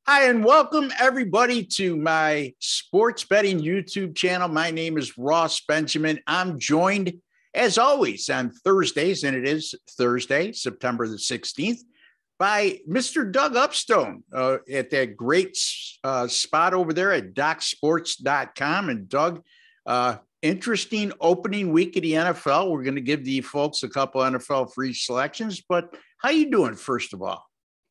Hi, and welcome everybody to my sports betting YouTube channel. My name is Ross Benjamin. I'm joined, as always, on Thursdays, and it is Thursday, September the 16th, by Mr. Doug Upstone at that great spot over there at docsports.com. And Doug, interesting opening week of the NFL. We're going to give the folks a couple NFL free selections, but how you doing, first of all?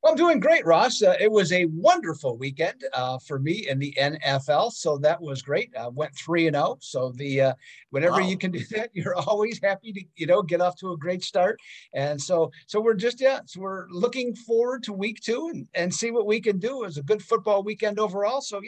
Well, I'm doing great, Ross. It was a wonderful weekend for me in the NFL, so that was great. Went 3-0. So whenever you can do that, you're always happy to get off to a great start. And so we're looking forward to week 2 and see what we can do. It was a good football weekend overall. So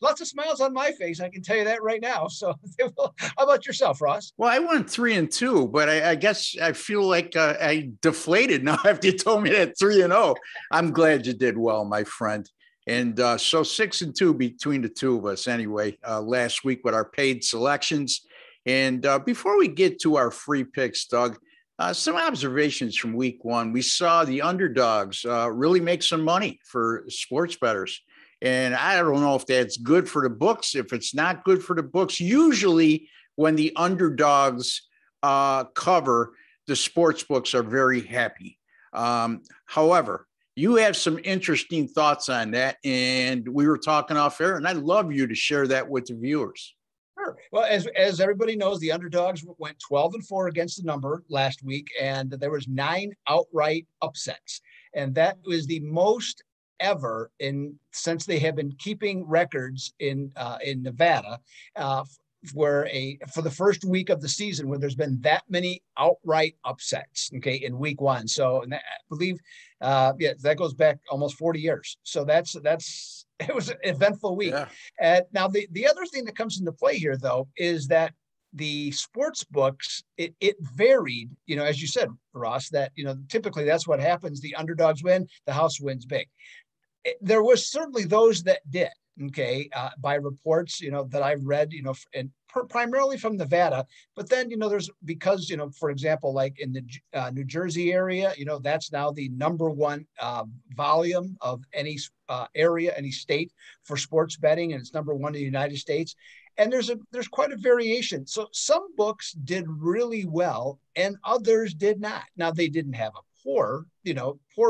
lots of smiles on my face. I can tell you that right now. So how about yourself, Ross? Well, I went 3-2, but I guess I feel like I deflated now after you told me that 3-0. I'm glad you did well, my friend. And so 6-2 between the two of us anyway, last week with our paid selections. And before we get to our free picks, Doug, some observations from week 1. We saw the underdogs really make some money for sports bettors. And I don't know if that's good for the books. If it's not good for the books, usually when the underdogs cover, the sports books are very happy. However, you have some interesting thoughts on that, and we were talking off air, and I'd love you to share that with the viewers. Sure. Well, as everybody knows, the underdogs went 12-4 against the number last week, and there was 9 outright upsets, and that was the most ever since they have been keeping records in Nevada. For the first week of the season where there's been that many outright upsets, in week 1. So I believe, that goes back almost 40 years. So it was an eventful week. Yeah. Now the other thing that comes into play here, though, is that the sports books, it varied, as you said, Ross, that, typically that's what happens. The underdogs win, the house wins big. There was certainly those that did. By reports, that I've read, and primarily from Nevada, but then, there's because, for example, like in the New Jersey area, that's now the number 1 volume of any area, any state for sports betting, and it's number 1 in the United States. And there's quite a variation. So some books did really well and others did not. Now, they didn't have a poor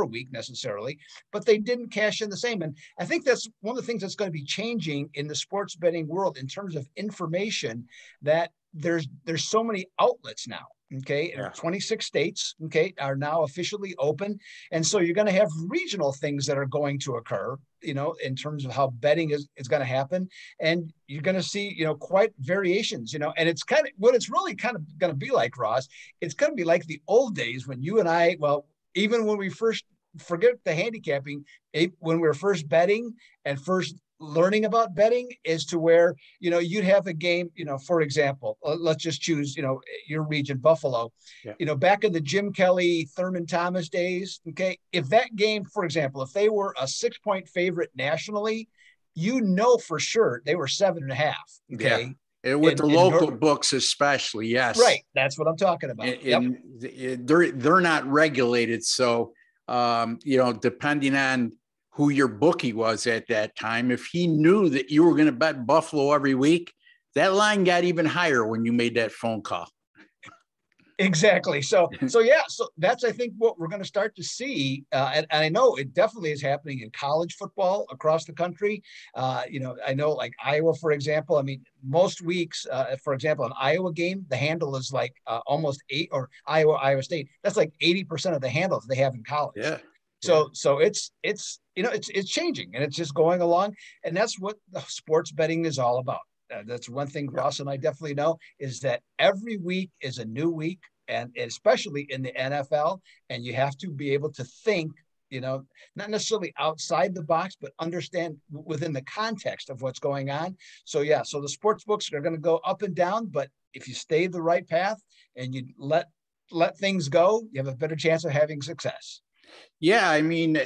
week necessarily, but they didn't cash in the same. And I think that's one of the things that's going to be changing in the sports betting world in terms of information, that there's so many outlets now. Yeah. 26 states, are now officially open. And so you're going to have regional things that are going to occur, in terms of how betting is going to happen. And you're going to see, quite variations, and it's what it's really kind of going to be like, Ross. It's going to be like the old days when you and I, even when we first, forget the handicapping, when we were first betting and first learning about betting, is to where, you'd have a game, for example, let's just choose, your region, Buffalo, back in the Jim Kelly, Thurman Thomas days. If that game, for example, if they were a 6-point favorite nationally, for sure they were 7.5. Yeah. And with the local books, especially. Yes. Right. That's what I'm talking about. They're not regulated. So, depending on who your bookie was at that time, if he knew that you were going to bet Buffalo every week, that line got even higher when you made that phone call. Exactly. So that's, I think, what we're going to start to see. And I know it definitely is happening in college football across the country. I know, like Iowa, for example, most weeks, for example, an Iowa game, the handle is like almost 8, or Iowa State. That's like 80% of the handles they have in college. Yeah. So it's changing, and it's just going along. And that's what the sports betting is all about. That's one thing Ross and I definitely know, is that every week is a new week, and especially in the NFL. And you have to be able to think, not necessarily outside the box, but understand within the context of what's going on. So the sports books are going to go up and down, but if you stay the right path and you let things go, you have a better chance of having success. Yeah,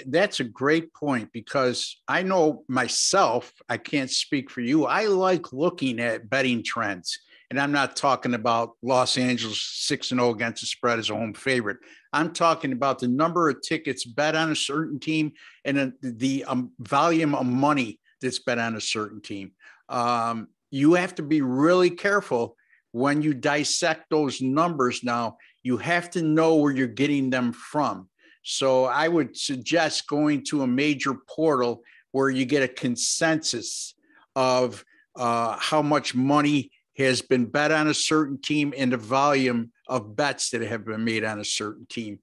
that's a great point, because I know myself, I can't speak for you. I like looking at betting trends And I'm not talking about Los Angeles 6-0 against the spread as a home favorite. I'm talking about the number of tickets bet on a certain team and the volume of money that's bet on a certain team. You have to be really careful when you dissect those numbers. Now, you have to know where you're getting them from. So I would suggest going to a major portal where you get a consensus of how much money has been bet on a certain team and the volume of bets that have been made on a certain team.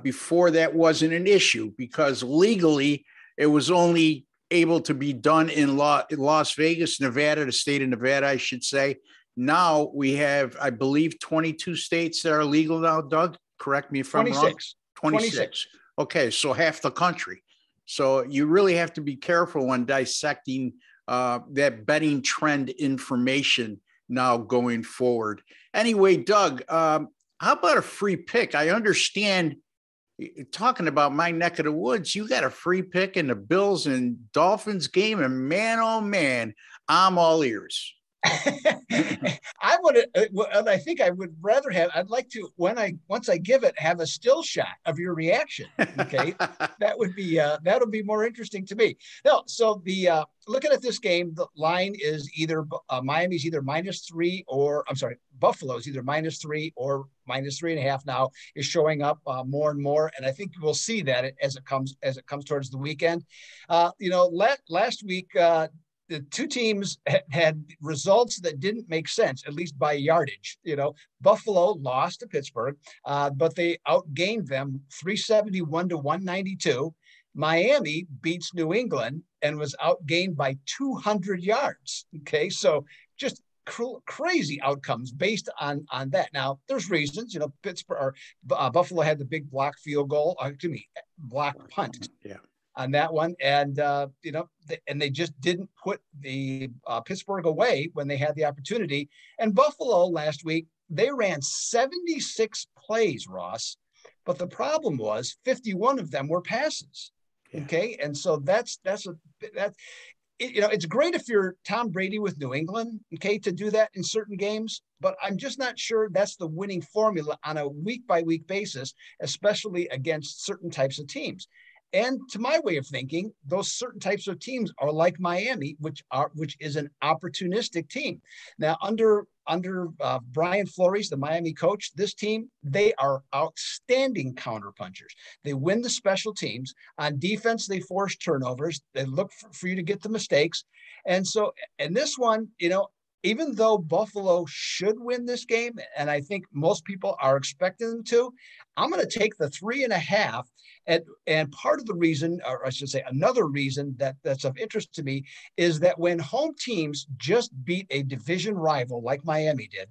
Before that wasn't an issue because legally it was only able to be done in Las Vegas, Nevada, the state of Nevada, I should say. Now we have, I believe, 22 states that are legal now, Doug. Correct me if I'm wrong. 26. Okay, so half the country. So you really have to be careful when dissecting that betting trend information now going forward. Anyway, Doug, how about a free pick? I understand, talking about my neck of the woods, you got a free pick in the Bills and Dolphins game, and man, oh man, I'm all ears. I would, I think I would rather have, I'd like to, once I give it, have a still shot of your reaction. Okay. That'll be more interesting to me. No, so looking at this game, the line is either Miami's either -3 or Buffalo's either -3 or -3.5 now is showing up more and more. And I think we'll see that as it comes towards the weekend. Last week, the two teams had results that didn't make sense, at least by yardage. Buffalo lost to Pittsburgh, but they outgained them 371 to 192. Miami beats New England and was outgained by 200 yards. Okay, so just crazy outcomes based on that. Now, there's reasons. Buffalo had the big block field goal, block punt. Yeah. On that one, and and they just didn't put the Pittsburgh away when they had the opportunity. And Buffalo last week, they ran 76 plays, Ross, but the problem was 51 of them were passes. Yeah. Okay, and so it's great if you're Tom Brady with New England, okay, to do that in certain games, but I'm just not sure that's the winning formula on a week-by-week basis, especially against certain types of teams. And to my way of thinking, those certain types of teams are like Miami, which is an opportunistic team. Now, under Brian Flores, the Miami coach, this team, they are outstanding counterpunchers. They win the special teams. On defense, they force turnovers. They look for you to get the mistakes. And so, in this one, even though Buffalo should win this game, and I think most people are expecting them to, I'm going to take the 3.5. And part of the reason, or I should say another reason that's of interest to me, is that when home teams just beat a division rival like Miami did,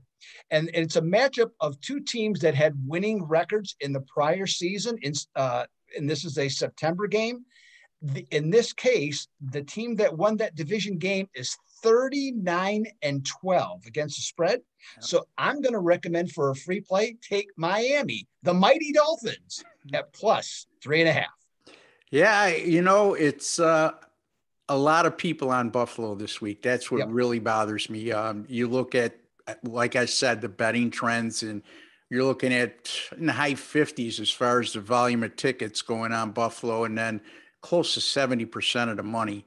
and it's a matchup of two teams that had winning records in the prior season, and this is a September game. In this case, the team that won that division game is 39-12 against the spread. Yep. So I'm going to recommend for a free play, take Miami, the mighty Dolphins, at +3.5. Yeah, it's a lot of people on Buffalo this week. That's what really bothers me. You look at, like I said, the betting trends, and you're looking at in the high 50s as far as the volume of tickets going on Buffalo, and then close to 70% of the money.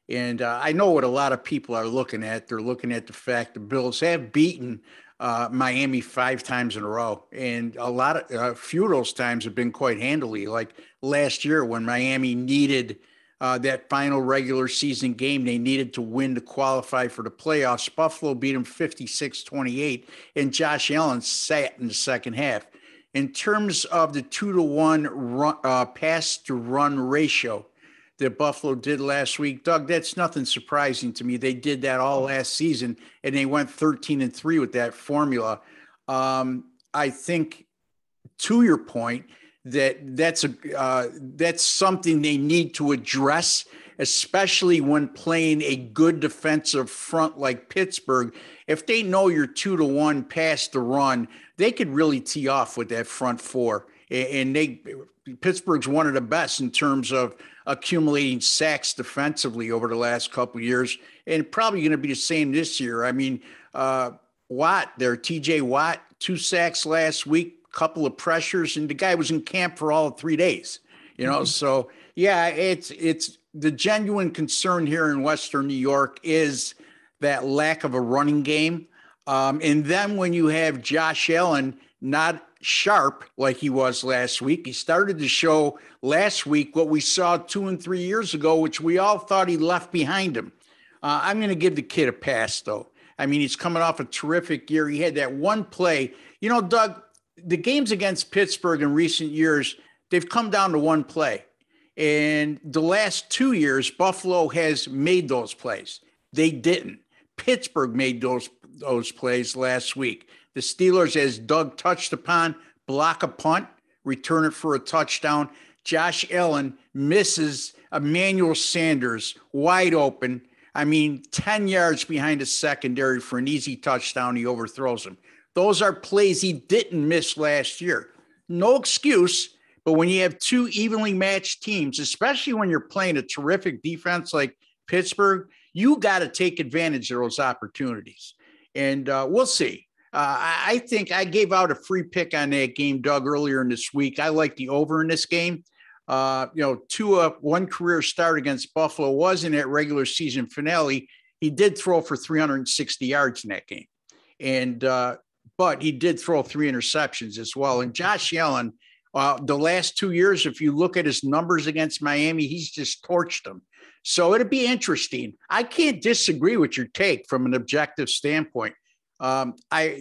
And I know what a lot of people are looking at. They're looking at the fact the Bills have beaten Miami 5 times in a row. And a few of those times have been quite handily. Like last year when Miami needed that final regular season game, they needed to win to qualify for the playoffs. Buffalo beat them 56-28, and Josh Allen sat in the second half. In terms of the 2-to-1 pass to run ratio that Buffalo did last week, Doug, that's nothing surprising to me. They did that all last season, and they went 13-3 with that formula. I think, to your point, that's something they need to address, especially when playing a good defensive front like Pittsburgh. If they know you're 2-to-1 pass the run, they could really tee off with that front four. And Pittsburgh's one of the best in terms of accumulating sacks defensively over the last couple of years, and probably going to be the same this year. I mean, Watt there, TJ Watt, 2 sacks last week, couple of pressures, and the guy was in camp for all of 3 days. So yeah, it's the genuine concern here in Western New York is that lack of a running game. And then when you have Josh Allen not sharp like he was last week, he started to show last week what we saw 2 and 3 years ago, which we all thought he left behind him. I'm going to give the kid a pass, though. I mean, he's coming off a terrific year. He had that one play. Doug, the games against Pittsburgh in recent years, they've come down to one play. And the last 2 years, Buffalo has made those plays. They didn't. Pittsburgh made those plays last week. The Steelers, as Doug touched upon, block a punt, return it for a touchdown. Josh Allen misses Emmanuel Sanders wide open. 10 yards behind the secondary for an easy touchdown. He overthrows him. Those are plays he didn't miss last year. No excuse, but when you have two evenly matched teams, especially when you're playing a terrific defense like Pittsburgh, you got to take advantage of those opportunities. And we'll see. I think I gave out a free pick on that game, Doug, earlier in this week. I like the over in this game. Tua, one career start against Buffalo was in that regular season finale. He did throw for 360 yards in that game. And, but he did throw 3 interceptions as well. And Josh Allen, the last 2 years, if you look at his numbers against Miami, he's just torched them. So it'd be interesting. I can't disagree with your take from an objective standpoint.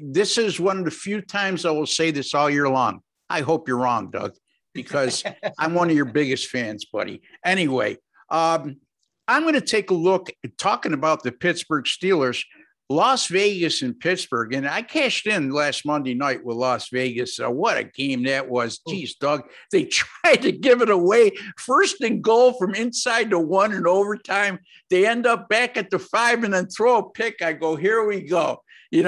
This is one of the few times I will say this all year long. I hope you're wrong, Doug, because I'm one of your biggest fans, buddy. Anyway, I'm going to take a look at talking about the Pittsburgh Steelers, Las Vegas and Pittsburgh. And I cashed in last Monday night with Las Vegas. What a game that was. Geez, Doug, they tried to give it away. First and goal from inside the 1 in overtime. They end up back at the 5 and then throw a pick. I go, here we go. They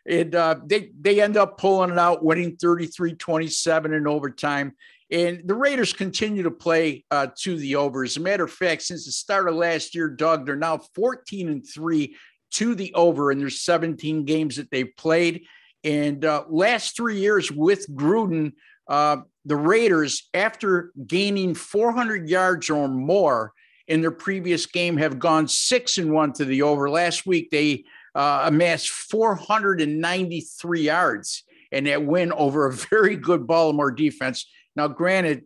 end up pulling it out, winning 33-27 in overtime. And the Raiders continue to play to the over. As a matter of fact, since the start of last year, Doug, they're now 14-3 to the over in their 17 games that they've played. And last 3 years with Gruden, the Raiders, after gaining 400 yards or more in their previous game, have gone 6-1 to the over. Last week, they amassed 493 yards and that win over a very good Baltimore defense. Now, granted,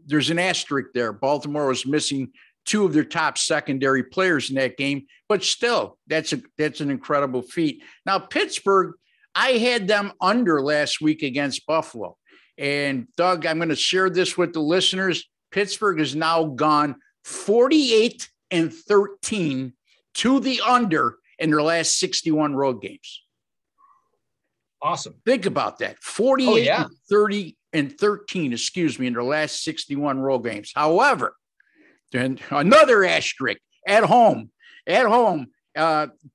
there's an asterisk there. Baltimore was missing 2 of their top secondary players in that game, but still, that's an incredible feat. Now, Pittsburgh, I had them under last week against Buffalo. And Doug, I'm going to share this with the listeners. Pittsburgh has now gone 48-13 to the under in their last 61 road games. Awesome. Think about that. 48-13 in their last 61 road games. However, then another asterisk at home,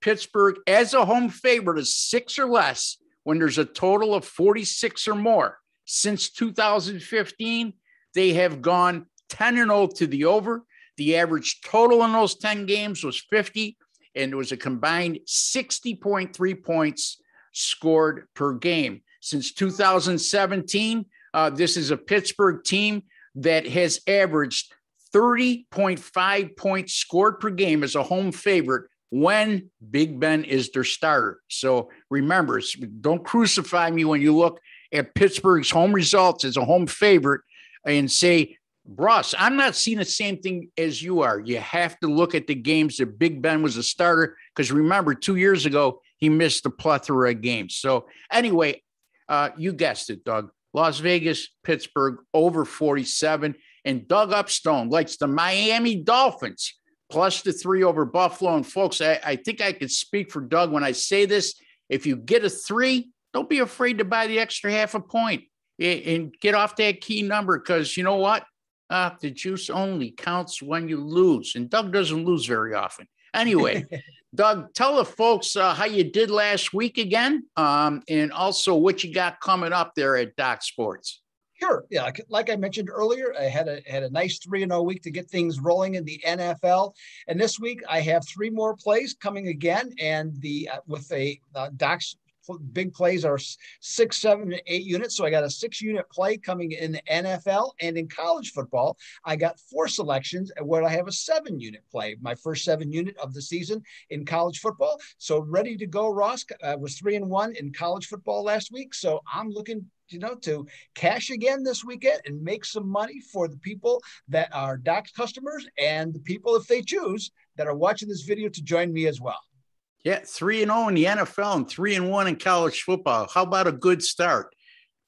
Pittsburgh as a home favorite is 6 or less when there's a total of 46 or more. Since 2015, they have gone 10-0 to the over. The average total in those 10 games was 50, and it was a combined 60.3 points scored per game. Since 2017, this is a Pittsburgh team that has averaged 30.5 points scored per game as a home favorite when Big Ben is their starter. So remember, don't crucify me when you look at Pittsburgh's home results as a home favorite and say, Ross, I'm not seeing the same thing as you are. You have to look at the games that Big Ben was a starter, because remember, 2 years ago, he missed a plethora of games. So anyway, you guessed it, Doug. Las Vegas, Pittsburgh, over 47. And Doug Upstone likes the Miami Dolphins, plus the 3 over Buffalo. And folks, I think I can speak for Doug when I say this. If you get a 3, don't be afraid to buy the extra half a point and get off that key number, because you know what? The juice only counts when you lose. And Doug doesn't lose very often. Anyway, Doug, tell the folks how you did last week again, and also what you got coming up there at Doc Sports. Sure. Yeah. Like I mentioned earlier, I had a nice 3-0 week to get things rolling in the NFL. And this week I have 3 more plays coming again. And with a Doc's big plays are 6, 7, and 8 units. So I got a 6-unit play coming in the NFL, and in college football, I got 4 selections where I have a 7-unit play, my first 7-unit of the season in college football. So ready to go, Ross. I was 3-1 in college football last week. So I'm looking to cash again this weekend and make some money for the people that are Doc's customers and the people, if they choose, that are watching this video to join me as well. Yeah, 3-0 in the NFL and 3-1 in college football. How about a good start?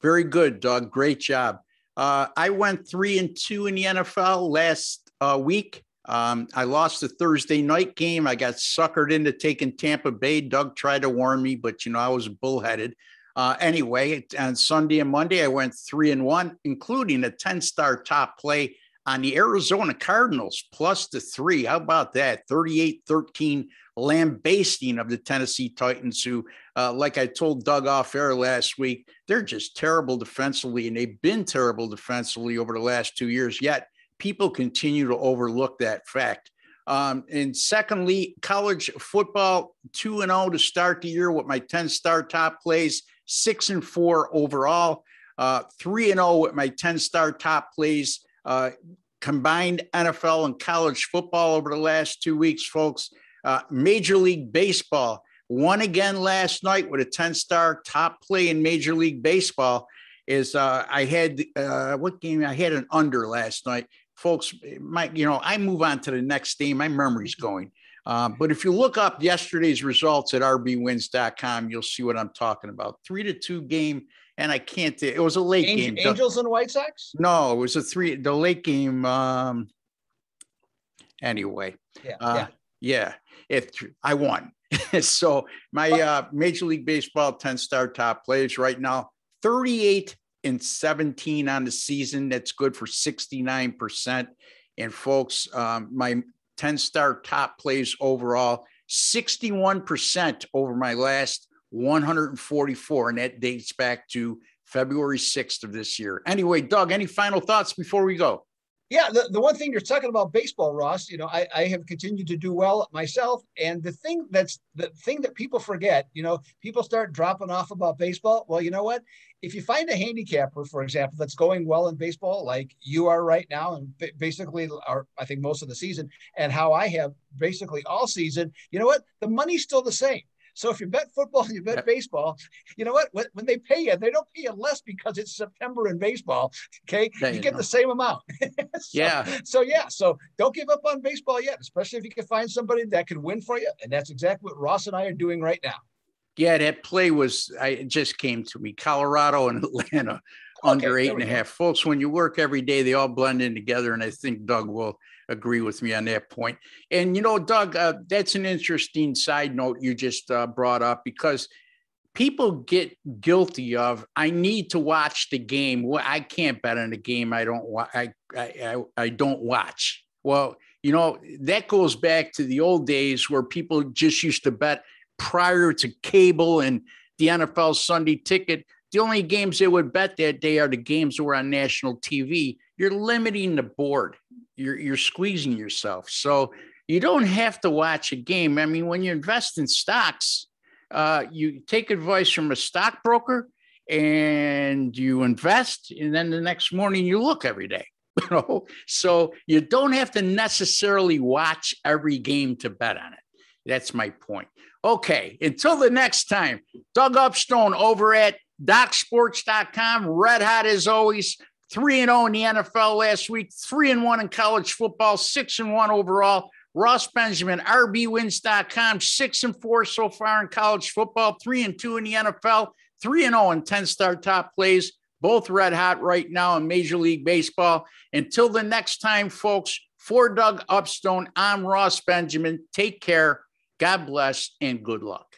Very good, Doug. Great job. I went 3-2 in the NFL last week. I lost the Thursday night game. I got suckered into taking Tampa Bay. Doug tried to warn me, but I was bullheaded. Anyway, on Sunday and Monday, I went 3-1, including a 10-star top play on the Arizona Cardinals, plus the 3. How about that? 38-13 lambasting of the Tennessee Titans, who, like I told Doug off air last week, they're just terrible defensively, and they've been terrible defensively over the last 2 years, yet people continue to overlook that fact. And secondly, college football, 2-0 to start the year with my 10-star top plays, 6-4 overall, 3-0 with my 10-star top plays, combined NFL and college football over the last 2 weeks, folks. Major League Baseball won again last night with a 10-star top play in Major League Baseball. I had what game? I had an under last night. Folks, I move on to the next game. My memory's going. But if you look up yesterday's results at rbwins.com, you'll see what I'm talking about. 3-2 game, and I can't. It was a late game. Angels and White Sox? No, it was the late game. Anyway, yeah. I won. So my Major League Baseball 10-star top plays right now, 38-17 on the season. That's good for 69%. And folks, my 10-star top plays overall, 61% over my last 144. And that dates back to February 6th of this year. Anyway, Doug, any final thoughts before we go? Yeah, the one thing you're talking about baseball, Ross, I have continued to do well myself. And the thing that people forget, people start dropping off about baseball. Well, you know what? If you find a handicapper, for example, that's going well in baseball, like you are right now, and basically, I think most of the season, and how I have basically all season, you know what? The money's still the same. So if you bet football, you bet baseball, you know what? When they pay you, they don't pay you less because it's September in baseball. Okay. You get the same amount. So don't give up on baseball yet, especially if you can find somebody that can win for you. And that's exactly what Ross and I are doing right now. Yeah, that play it just came to me. Colorado and Atlanta under 8.5. Folks, when you work every day, they all blend in together. And I think Doug will agree with me on that point. And, Doug, that's an interesting side note you just brought up, because people get guilty of, I need to watch the game. Well, I can't bet on the game I don't watch. Well, that goes back to the old days where people just used to bet prior to cable and the NFL Sunday Ticket. The only games they would bet that day are the games that were on national TV. You're limiting the board. You're squeezing yourself. So you don't have to watch a game. I mean, when you invest in stocks, you take advice from a stockbroker and you invest, and then the next morning you look every day. So you don't have to necessarily watch every game to bet on it. That's my point. Okay, until the next time, Doug Upstone over at DocSports.com, red hot as always, 3-0 in the NFL last week, 3-1 in college football, 6-1 overall. Ross Benjamin, RBWins.com, 6-4 so far in college football, 3-2 in the NFL, 3-0 in 10-star top plays, both red hot right now in Major League Baseball. Until the next time, folks, for Doug Upstone, I'm Ross Benjamin. Take care. God bless and good luck.